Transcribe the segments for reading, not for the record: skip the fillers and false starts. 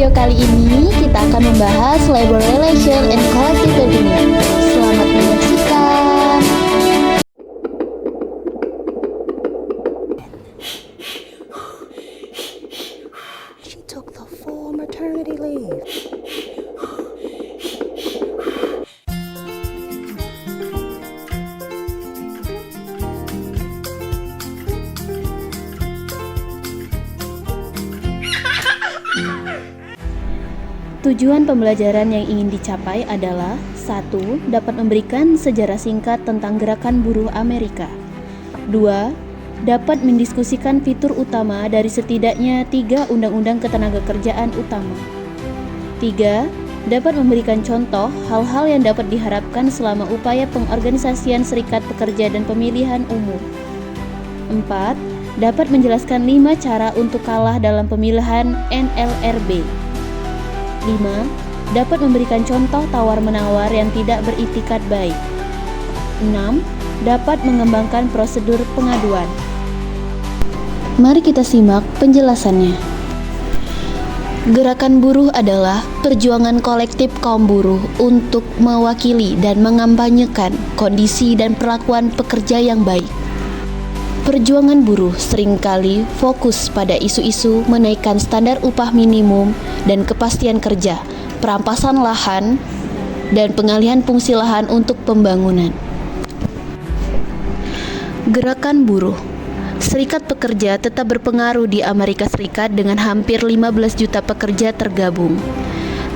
video kali ini kita akan membahas labor relation and collective bargaining. Selamat menyaksikan. She took the full maternity leave. Tujuan pembelajaran yang ingin dicapai adalah 1. Dapat memberikan sejarah singkat tentang gerakan buruh Amerika. 2. Dapat mendiskusikan fitur utama dari setidaknya 3 undang-undang ketenagakerjaan utama. 3. Dapat memberikan contoh hal-hal yang dapat diharapkan selama upaya pengorganisasian serikat pekerja dan pemilihan umum. 4. Dapat menjelaskan 5 cara untuk kalah dalam pemilihan NLRB. 5. Dapat memberikan contoh tawar-menawar yang tidak beritikat baik. 6. Dapat mengembangkan prosedur pengaduan. Mari kita simak penjelasannya. Gerakan buruh adalah perjuangan kolektif kaum buruh untuk mewakili dan mengampanyekan kondisi dan perlakuan pekerja yang baik. Perjuangan buruh seringkali fokus pada isu-isu menaikkan standar upah minimum dan kepastian kerja, perampasan lahan, dan pengalihan fungsi lahan untuk pembangunan. Gerakan buruh. Serikat pekerja tetap berpengaruh di Amerika Serikat dengan hampir 15 juta pekerja tergabung.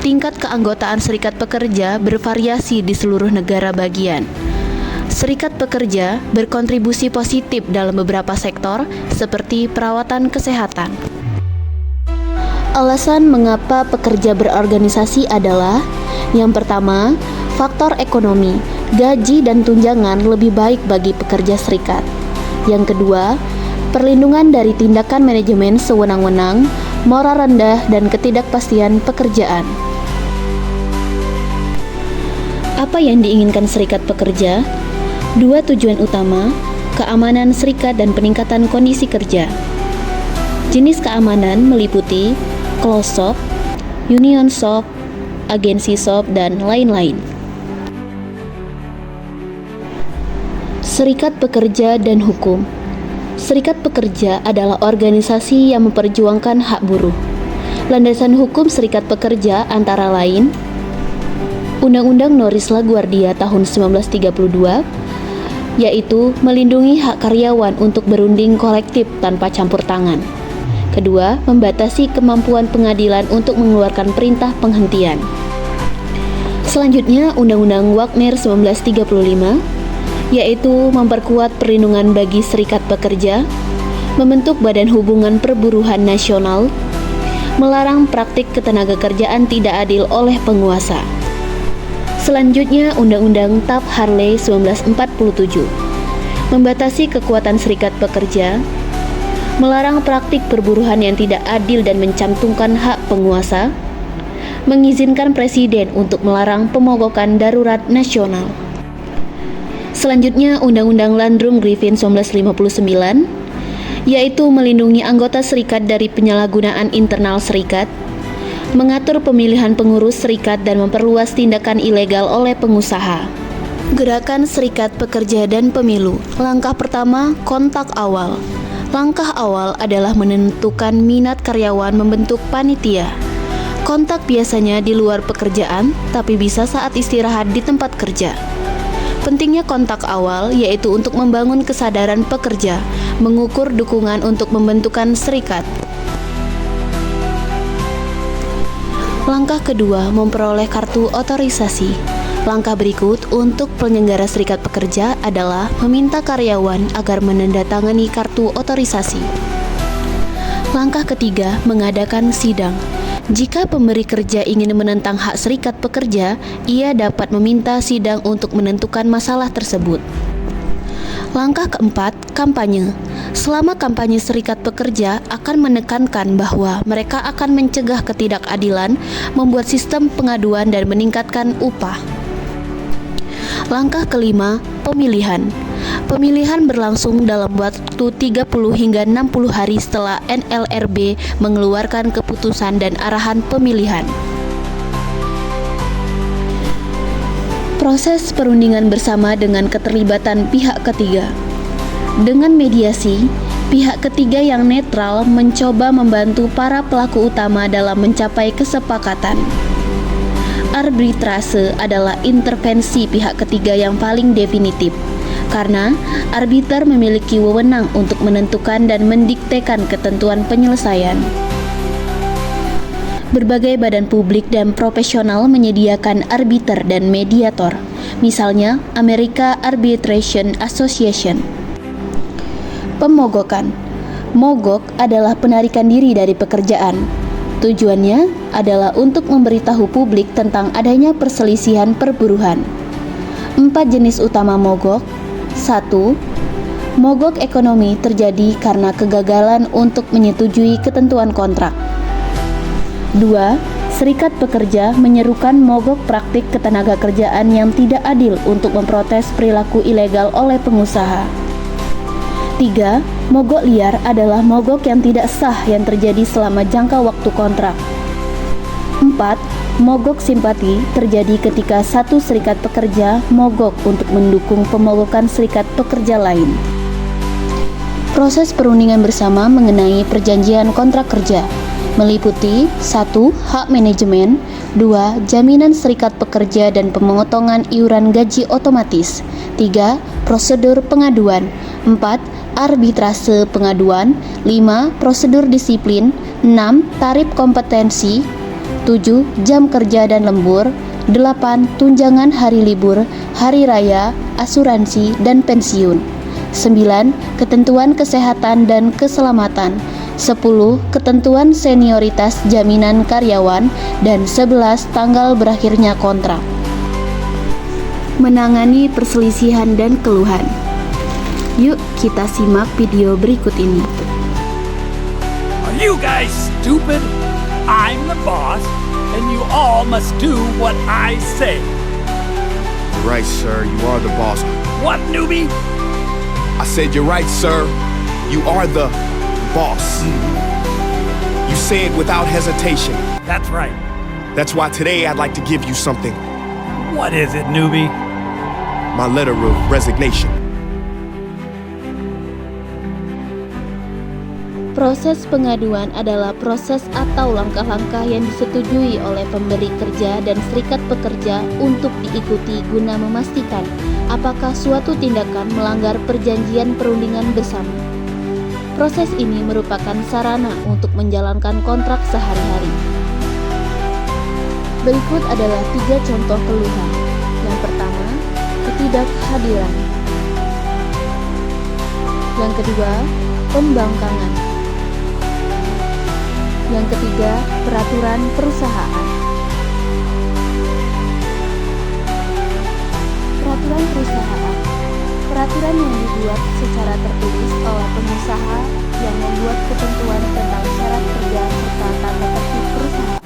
Tingkat keanggotaan serikat pekerja bervariasi di seluruh negara bagian. Serikat pekerja berkontribusi positif dalam beberapa sektor seperti perawatan kesehatan. Alasan mengapa pekerja berorganisasi adalah: yang pertama, faktor ekonomi, gaji dan tunjangan lebih baik bagi pekerja serikat. Yang kedua, perlindungan dari tindakan manajemen sewenang-wenang, moral rendah dan ketidakpastian pekerjaan. Apa yang diinginkan serikat pekerja? 2 tujuan utama, keamanan serikat dan peningkatan kondisi kerja. Jenis keamanan meliputi closed shop, union shop, agensi shop, dan lain-lain. Serikat pekerja dan hukum. Serikat pekerja adalah organisasi yang memperjuangkan hak buruh. Landasan hukum serikat pekerja antara lain Undang-Undang Norris LaGuardia tahun 1932, yaitu melindungi hak karyawan untuk berunding kolektif tanpa campur tangan. Kedua, membatasi kemampuan pengadilan untuk mengeluarkan perintah penghentian. Selanjutnya, Undang-Undang Wagner 1935, yaitu memperkuat perlindungan bagi serikat pekerja, membentuk Badan Hubungan Perburuhan Nasional, melarang praktik ketenagakerjaan tidak adil oleh penguasa. Selanjutnya, Undang-Undang Taft-Hartley 1947 membatasi kekuatan serikat pekerja, melarang praktik perburuhan yang tidak adil dan mencantumkan hak penguasa, mengizinkan presiden untuk melarang pemogokan darurat nasional. Selanjutnya, Undang-Undang Landrum-Griffin 1959, yaitu melindungi anggota serikat dari penyalahgunaan internal serikat, mengatur pemilihan pengurus serikat dan memperluas tindakan ilegal oleh pengusaha. Gerakan serikat pekerja dan pemilu. Langkah pertama, kontak awal. Langkah awal adalah menentukan minat karyawan membentuk panitia. Kontak biasanya di luar pekerjaan, tapi bisa saat istirahat di tempat kerja. Pentingnya kontak awal yaitu untuk membangun kesadaran pekerja, mengukur dukungan untuk pembentukan serikat. Langkah kedua, memperoleh kartu otorisasi. Langkah berikut untuk penyelenggara serikat pekerja adalah meminta karyawan agar menandatangani kartu otorisasi. Langkah ketiga, mengadakan sidang. Jika pemberi kerja ingin menentang hak serikat pekerja, ia dapat meminta sidang untuk menentukan masalah tersebut. Langkah keempat, kampanye. Selama kampanye serikat pekerja akan menekankan bahwa mereka akan mencegah ketidakadilan, membuat sistem pengaduan dan meningkatkan upah. Langkah kelima, pemilihan. Pemilihan berlangsung dalam waktu 30 hingga 60 hari setelah NLRB mengeluarkan keputusan dan arahan pemilihan. Proses perundingan bersama dengan keterlibatan pihak ketiga. Dengan mediasi, pihak ketiga yang netral mencoba membantu para pelaku utama dalam mencapai kesepakatan. Arbitrase adalah intervensi pihak ketiga yang paling definitif, karena arbiter memiliki wewenang untuk menentukan dan mendiktekan ketentuan penyelesaian. Berbagai badan publik dan profesional menyediakan arbiter dan mediator, misalnya American Arbitration Association. Pemogokan. Mogok adalah penarikan diri dari pekerjaan. Tujuannya adalah untuk memberitahu publik tentang adanya perselisihan perburuhan. 4 jenis utama mogok. 1. Mogok ekonomi terjadi karena kegagalan untuk menyetujui ketentuan kontrak. 2. Serikat pekerja menyerukan mogok praktik ketenagakerjaan yang tidak adil untuk memprotes perilaku ilegal oleh pengusaha. 3. Mogok liar adalah mogok yang tidak sah yang terjadi selama jangka waktu kontrak. 4. Mogok simpati terjadi ketika satu serikat pekerja mogok untuk mendukung pemogokan serikat pekerja lain. Proses perundingan bersama mengenai perjanjian kontrak kerja meliputi 1. Hak manajemen, 2. Jaminan serikat pekerja dan pemotongan iuran gaji otomatis, 3. Prosedur pengaduan, 4. Arbitrase pengaduan, 5. Prosedur disiplin, 6. Tarif kompetensi, 7. Jam kerja dan lembur, 8. Tunjangan hari libur, hari raya, asuransi, dan pensiun, 9. Ketentuan kesehatan dan keselamatan, 10. Ketentuan senioritas jaminan karyawan, dan 11. Tanggal berakhirnya kontrak. Menangani perselisihan dan keluhan. Yuk kita simak video berikut ini. Are you guys stupid? I'm the boss, and you all must do what I say. You're right, sir. You are the boss. What, newbie? I said you're right, sir. You are the boss. You say it without hesitation. That's right. That's why today I'd like to give you something. What is it, newbie? My letter of resignation. Proses pengaduan adalah proses atau langkah-langkah yang disetujui oleh pemberi kerja dan serikat pekerja untuk diikuti guna memastikan apakah suatu tindakan melanggar perjanjian perundingan bersama. Proses ini merupakan sarana untuk menjalankan kontrak sehari-hari. Berikut adalah 3 contoh keluhan. Yang pertama, ketidakhadiran. Yang kedua, pembangkangan. Yang ketiga, peraturan perusahaan. Peraturan perusahaan. Peraturan yang dibuat secara tertulis oleh pengusaha yang membuat ketentuan tentang syarat kerja serta tata tertib perusahaan.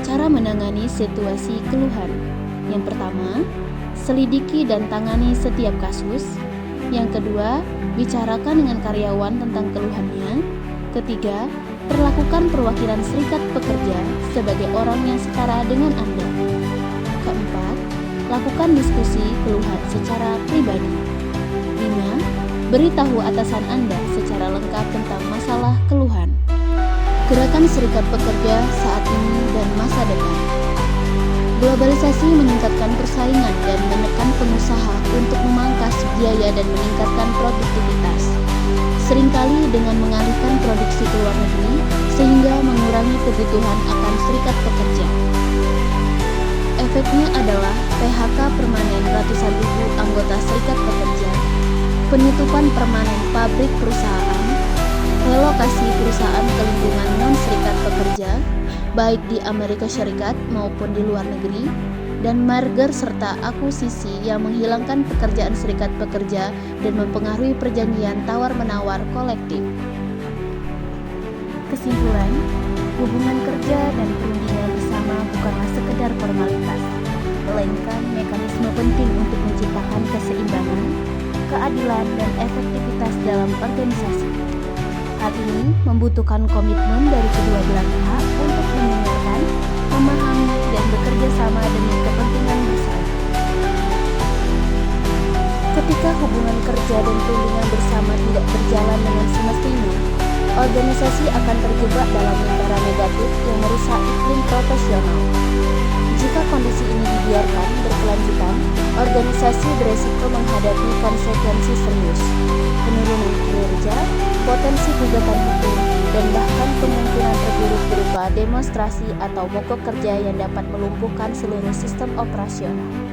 Cara menangani situasi keluhan. Yang pertama, selidiki dan tangani setiap kasus. Yang kedua, bicarakan dengan karyawan tentang keluhannya. Ketiga, perlakukan perwakilan serikat pekerja sebagai orang yang setara dengan Anda. Keempat, lakukan diskusi keluhan secara pribadi. 5. Beritahu atasan Anda secara lengkap tentang masalah keluhan. Gerakan serikat pekerja saat ini dan masa depan. Globalisasi meningkatkan persaingan dan menekan pengusaha untuk memangkas biaya dan meningkatkan produktivitas. Seringkali dengan mengalihkan produksi ke luar negeri sehingga mengurangi kebutuhan akan serikat pekerja. Efeknya adalah PHK permanen ratusan ribu anggota serikat pekerja, penutupan permanen pabrik perusahaan, relokasi perusahaan ke lingkungan non-serikat pekerja, baik di Amerika Serikat maupun di luar negeri, dan merger serta akuisisi yang menghilangkan pekerjaan serikat pekerja dan mempengaruhi perjanjian tawar-menawar kolektif. Kesimpulan, hubungan kerja dan perundingan bersama bukanlah sekedar formalitas, melainkan mekanisme penting untuk menciptakan keseimbangan, keadilan, dan efektivitas dalam organisasi. Hal ini membutuhkan komitmen dari kedua belah pihak untuk mendengarkan, memahami, dan bekerja sama demi kepentingan bersama. Ketika hubungan kerja dan perundingan bersama tidak berjalan dengan semestinya, organisasi akan terjebak dalam lingkaran negatif yang merusak iklim profesional. Jika kondisi ini dibiarkan berkelanjutan, organisasi beresiko menghadapi konsekuensi serius, penurunan kinerja, potensi gugatan hukum, dan bahkan kemungkinan terburuk berupa demonstrasi atau mogok kerja yang dapat melumpuhkan seluruh sistem operasional.